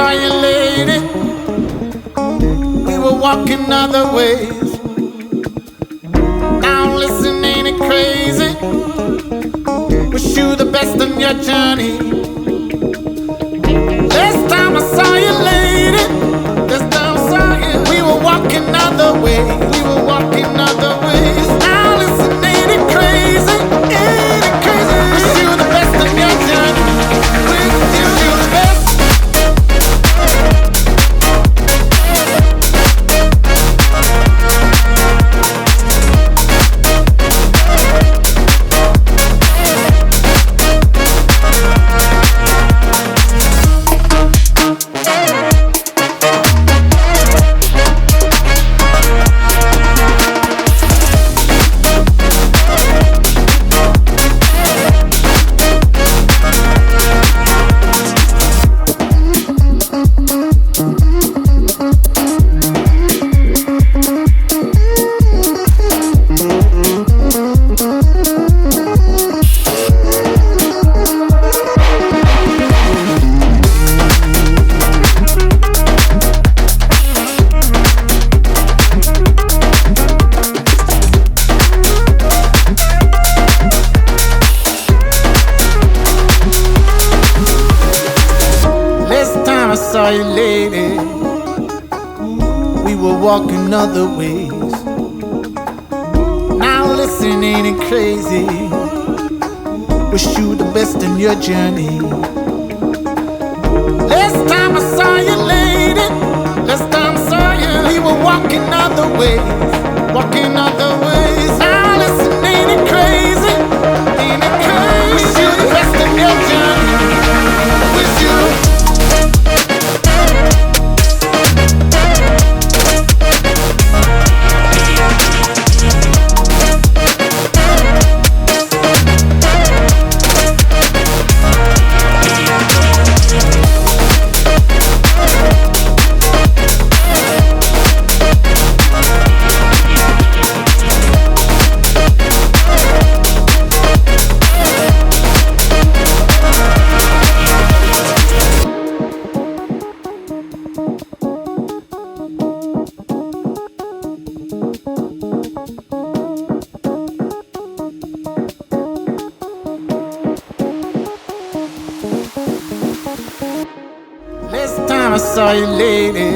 saw you lady, we were walking other ways. Now listen, ain't it crazy? Wish you the best on your journey. Last time I saw you lady, last time I saw you, we were walking other ways. We were walking other ways. Now listen, ain't it crazy? Ain't it crazy? Wish you the best on your journey. Wish you the best. Saw you lady, we were walking other ways. Now listen, ain't it crazy? Wish you the best in your journey. Last time I saw you lady, last time I saw you, we were walking other ways, walking other ways. Now listen, ain't it crazy? Ain't it crazy? Wish you the best in your journey. Wish you. Last time I saw you lady,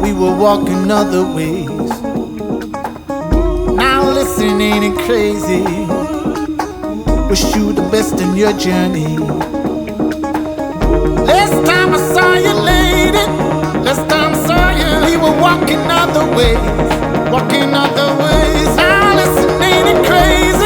we were walking other ways. Now listen, ain't it crazy? Wish you the best in your journey. Last time I saw you lady, last time I saw you, we were walking other ways, walking other ways. Now listen, ain't it crazy?